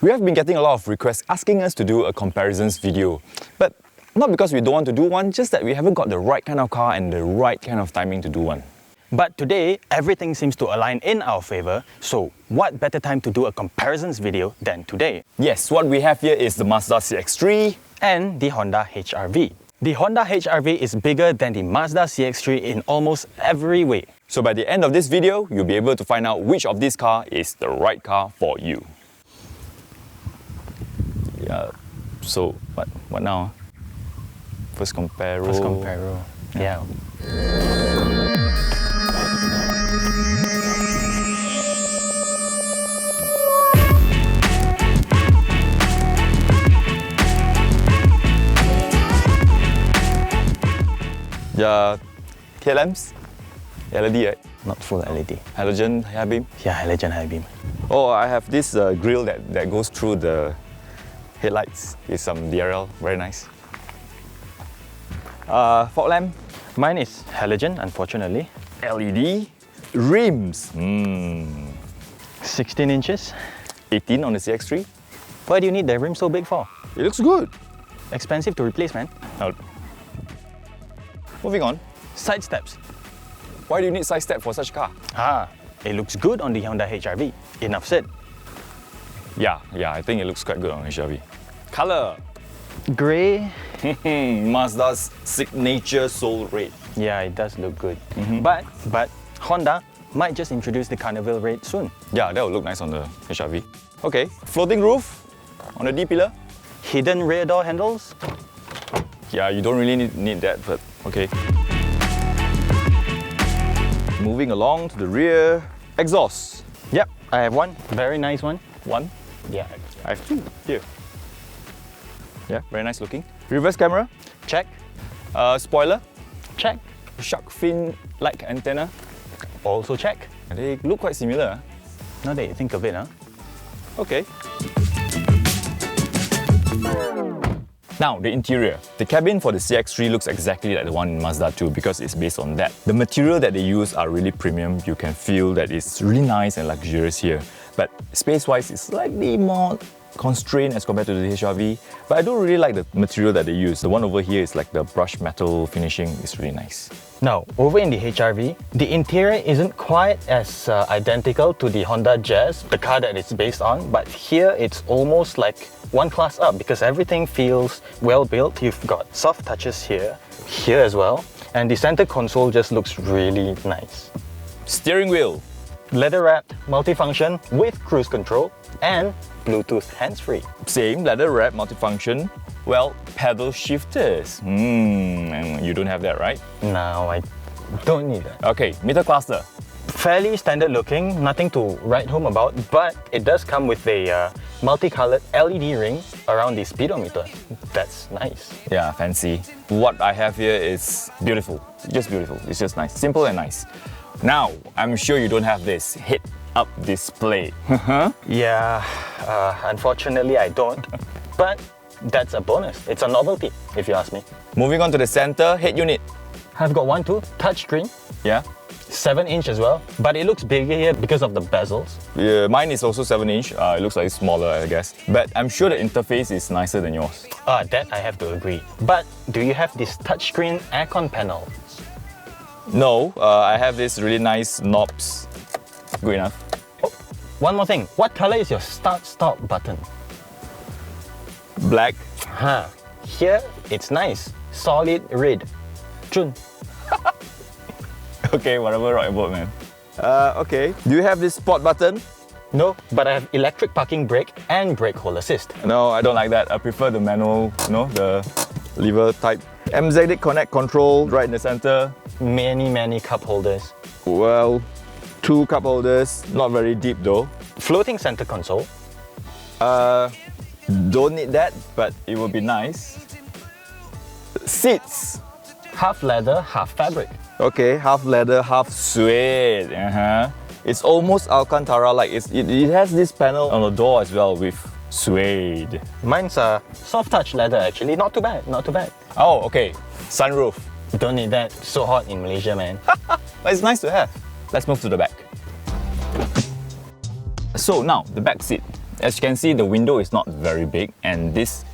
We have been getting a lot of requests asking us to do a comparisons video, but not because we don't want to do one, just that we haven't got the right kind of car and the right kind of timing to do one. But today, everything seems to align in our favor, so what better time to do a comparisons video than today? Yes, what we have here is the Mazda CX-3 and the Honda HR-V. The Honda HR-V is bigger than the Mazda CX-3 in almost every way. So by the end of this video, you'll be able to find out which of these cars is the right car for you. Yeah, so what now? First comparo. Yeah. Yeah, headlamps, LED, right? Not full LED. Halogen high beam. Yeah, halogen high beam. Oh, I have this grill that goes through the headlights with some DRL, very nice. Fog lamp. Mine is halogen, unfortunately. LED. Rims. 16 inches. 18 on the CX-3. Why do you need the rim so big for? It looks good. Expensive to replace, man. Now, moving on. Side steps. Why do you need side step for such a car? It looks good on the Honda HR-V. Enough said. Yeah, I think it looks quite good on HR-V. Color. Grey. Mazda's signature soul red. Yeah, it does look good. But Honda might just introduce the Carnival red soon. Yeah, that will look nice on the HR-V. Okay, floating roof on the D-pillar. Hidden rear door handles. Yeah, you don't really need that, but okay. Moving along to the rear. Exhaust. Yep, I have one. Very nice one. One. Yeah. I have two here. Yeah, very nice looking. Reverse camera. Check. Spoiler. Check. Shark fin-like antenna. Also check. They look quite similar. Now that you think of it, huh? Okay. Now, the interior. The cabin for the CX-3 looks exactly like the one in Mazda 2 because it's based on that. The material that they use are really premium. You can feel that it's really nice and luxurious here. But space-wise, it's slightly more constrained as compared to the HR-V. But I do really like the material that they use. The one over here is like the brushed metal finishing. It's really nice. Now, over in the HR-V, the interior isn't quite as identical to the Honda Jazz, the car that it's based on, but here it's almost like one class up because everything feels well built. You've got soft touches here as well, and the center console just looks really nice. Steering wheel. Leather-wrapped multifunction with cruise control and Bluetooth hands-free. Same leather-wrapped multifunction. Well, pedal shifters. And you don't have that, right? No, I don't need that. Okay, meter cluster. Fairly standard looking, nothing to write home about, but it does come with a multicolored LED ring around the speedometer. That's nice. Yeah, fancy. What I have here is beautiful. Just beautiful. It's just nice. Simple and nice. Now, I'm sure you don't have this head-up display. Yeah, unfortunately I don't. But that's a bonus. It's a novelty, if you ask me. Moving on to the center head unit. I've got one too, touchscreen. Yeah. 7-inch as well, but it looks bigger here because of the bezels. Yeah, mine is also 7-inch. It looks like it's smaller, I guess. But I'm sure the interface is nicer than yours. That I have to agree. But do you have this touchscreen aircon panel? No, I have this really nice knobs. Good enough. Oh, one more thing. What color is your start-stop button? Black. Here, it's nice. Solid red. Chun. Okay, whatever, right about, man. Okay. Do you have this spot button? No, but I have electric parking brake and brake hold assist. No, I don't like that. I prefer the manual, the lever type. MZD Connect control right in the center. Many cup holders. Well, 2 cup holders, not very deep though. Floating center console. Don't need that, but it would be nice. Seats. Half leather, half fabric. Okay, half leather, half suede. It's almost Alcantara-like. It has this panel on the door as well with suede. Mine's a soft touch leather actually. Not too bad, not too bad. Oh, okay. Sunroof. Don't need that. So hot in Malaysia, man. But it's nice to have. Let's move to the back. So now, the back seat. As you can see, the window is not very big, and this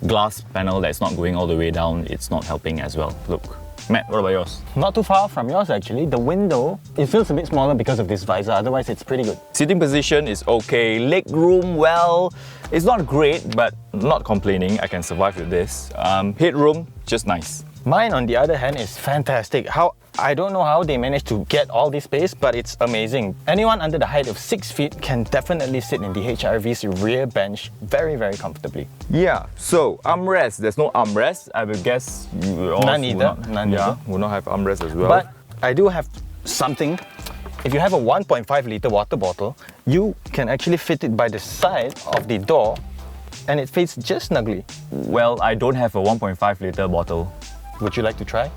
glass panel that's not going all the way down, it's not helping as well. Look. Matt, what about yours? Not too far from yours actually. The window, it feels a bit smaller because of this visor, otherwise it's pretty good. Seating position is okay. Leg room, well, it's not great, but not complaining. I can survive with this. Headroom, just nice. Mine, on the other hand, is fantastic. I don't know how they managed to get all this space, but it's amazing. Anyone under the height of 6 feet can definitely sit in the HRV's rear bench very, very comfortably. Yeah, so armrest, there's no armrest. I would guess you all None either. will not have armrest as well. But I do have something. If you have a 1.5 litre water bottle, you can actually fit it by the side of the door and it fits just snugly. Well, I don't have a 1.5 litre bottle. Would you like to try?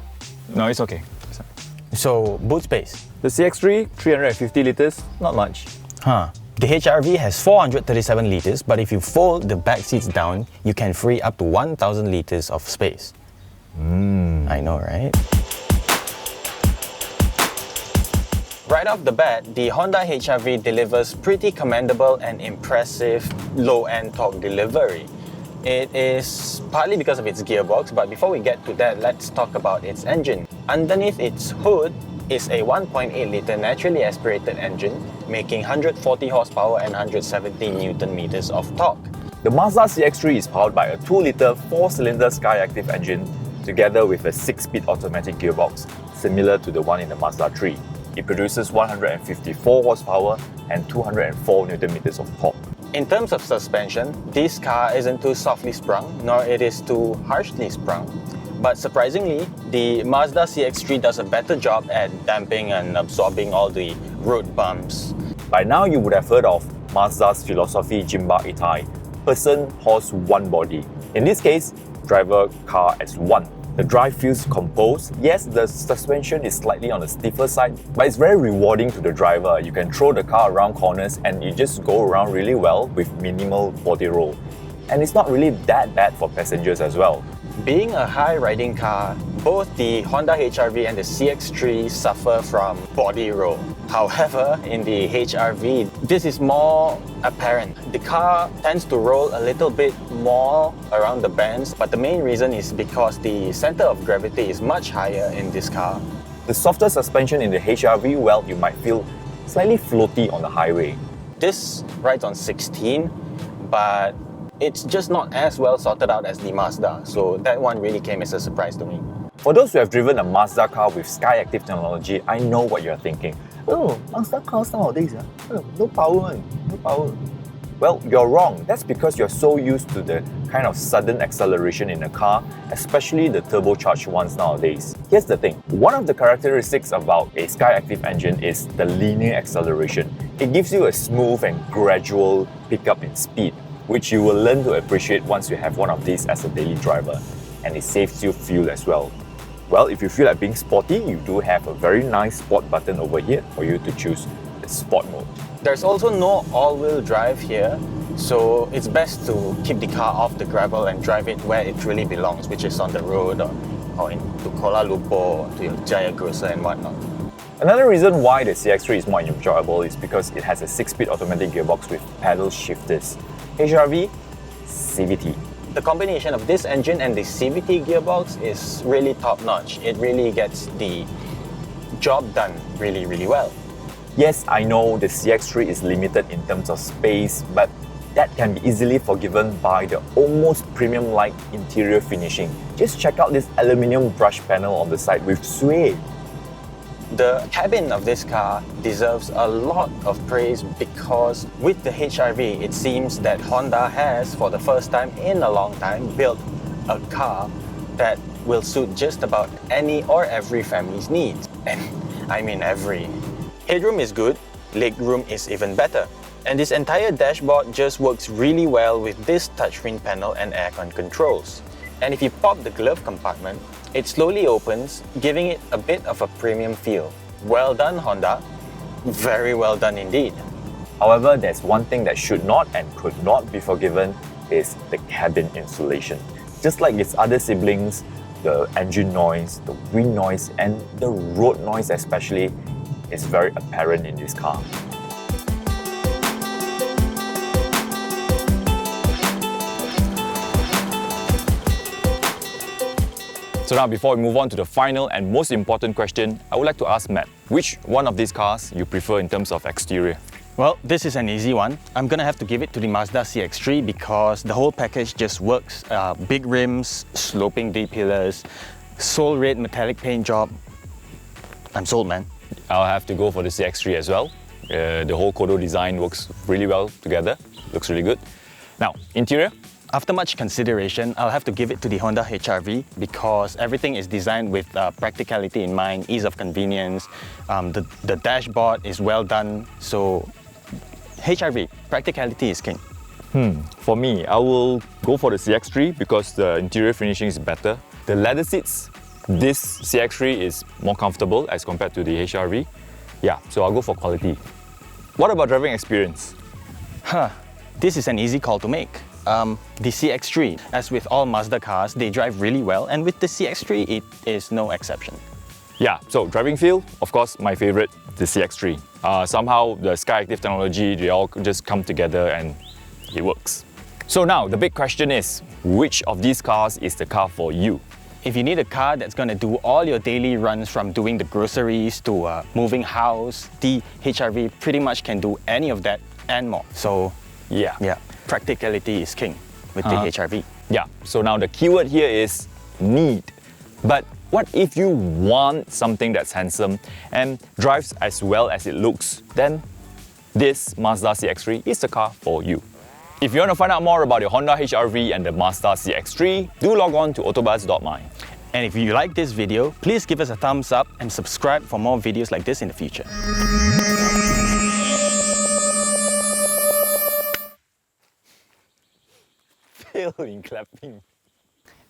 No, it's okay. So, boot space. The CX-3, 350 litres, not much. The HRV has 437 litres, but if you fold the back seats down, you can free up to 1,000 litres of space. I know, right? Right off the bat, the Honda HRV delivers pretty commendable and impressive low-end torque delivery. It is partly because of its gearbox, but before we get to that, let's talk about its engine. Underneath its hood is a 1.8-litre naturally aspirated engine, making 140 horsepower and 170 Newton meters of torque. The Mazda CX-3 is powered by a 2-litre 4-cylinder SkyActiv engine together with a 6-speed automatic gearbox, similar to the one in the Mazda 3. It produces 154 horsepower and 204 Newton meters of torque. In terms of suspension, this car isn't too softly sprung, nor it is too harshly sprung. But surprisingly, the Mazda CX-3 does a better job at damping and absorbing all the road bumps. By now, you would have heard of Mazda's philosophy Jimba Itai, person, horse, one body. In this case, driver, car as one. The drive feels composed. Yes, the suspension is slightly on the stiffer side, but it's very rewarding to the driver. You can throw the car around corners and you just go around really well with minimal body roll. And it's not really that bad for passengers as well. Being a high-riding car, both the Honda HR-V and the CX-3 suffer from body roll. However, in the HR-V, this is more apparent. The car tends to roll a little bit more around the bends, but the main reason is because the center of gravity is much higher in this car. The softer suspension in the HR-V, well, you might feel slightly floaty on the highway. This rides on 16, but it's just not as well sorted out as the Mazda, so that one really came as a surprise to me. For those who have driven a Mazda car with SkyActiv technology, I know what you're thinking. Oh, Mazda cars nowadays, no power, no power. Well, you're wrong. That's because you're so used to the kind of sudden acceleration in a car, especially the turbocharged ones nowadays. Here's the thing. One of the characteristics about a SkyActiv engine is the linear acceleration. It gives you a smooth and gradual pickup in speed, which you will learn to appreciate once you have one of these as a daily driver. And it saves you fuel as well. Well, if you feel like being sporty, you do have a very nice sport button over here for you to choose the sport mode. There's also no all-wheel drive here, so it's best to keep the car off the gravel and drive it where it really belongs, which is on the road or into Kuala Lumpur, to Jayagrosa and whatnot. Another reason why the CX-3 is more enjoyable is because it has a 6-speed automatic gearbox with paddle shifters. HRV, CVT. The combination of this engine and the CVT gearbox is really top-notch. It really gets the job done really, really well. Yes, I know the CX-3 is limited in terms of space, but that can be easily forgiven by the almost premium-like interior finishing. Just check out this aluminium brush panel on the side with suede. The cabin of this car deserves a lot of praise because with the HR-V, it seems that Honda has, for the first time in a long time, built a car that will suit just about any or every family's needs. And I mean every. Headroom is good, legroom is even better. And this entire dashboard just works really well with this touchscreen panel and aircon controls. And if you pop the glove compartment, it slowly opens, giving it a bit of a premium feel. Well done, Honda. Very well done indeed. However, there's one thing that should not and could not be forgiven is the cabin insulation. Just like its other siblings, the engine noise, the wind noise, and the road noise especially is very apparent in this car. So now, before we move on to the final and most important question, I would like to ask Matt, which one of these cars you prefer in terms of exterior? Well, this is an easy one. I'm gonna have to give it to the Mazda CX-3 because the whole package just works. Big rims, sloping D-pillars, soul red metallic paint job. I'm sold, man. I'll have to go for the CX-3 as well. The whole Kodo design works really well together, looks really good. Now, interior? After much consideration, I'll have to give it to the Honda HR-V because everything is designed with practicality in mind, ease of convenience. The dashboard is well done, so HR-V, practicality is king. For me, I will go for the CX-3 because the interior finishing is better. The leather seats, this CX-3 is more comfortable as compared to the HR-V. Yeah, so I'll go for quality. What about driving experience? This is an easy call to make. The CX-3, as with all Mazda cars, they drive really well, and with the CX-3, it is no exception. Yeah, so driving feel, of course, my favorite, the CX-3. Somehow the SkyActiv technology, they all just come together and it works. So now the big question is, which of these cars is the car for you? If you need a car that's going to do all your daily runs from doing the groceries to moving house, the HR-V pretty much can do any of that and more. So yeah, practicality is king with the HR-V. Yeah, so now the keyword here is need. But what if you want something that's handsome and drives as well as it looks? Then this Mazda CX-3 is the car for you. If you want to find out more about your Honda HR-V and the Mazda CX-3, do log on to AutoBuzz.my. And if you like this video, please give us a thumbs up and subscribe for more videos like this in the future. Fail in clapping.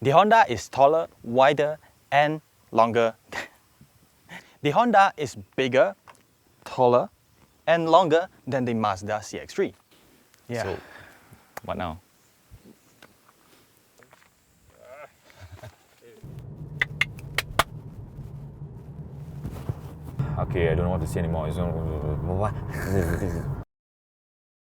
The Honda is taller, wider, and longer. The Honda is bigger, taller, and longer than the Mazda CX-3. Yeah. So, what now? Okay, I don't know what to say anymore. What?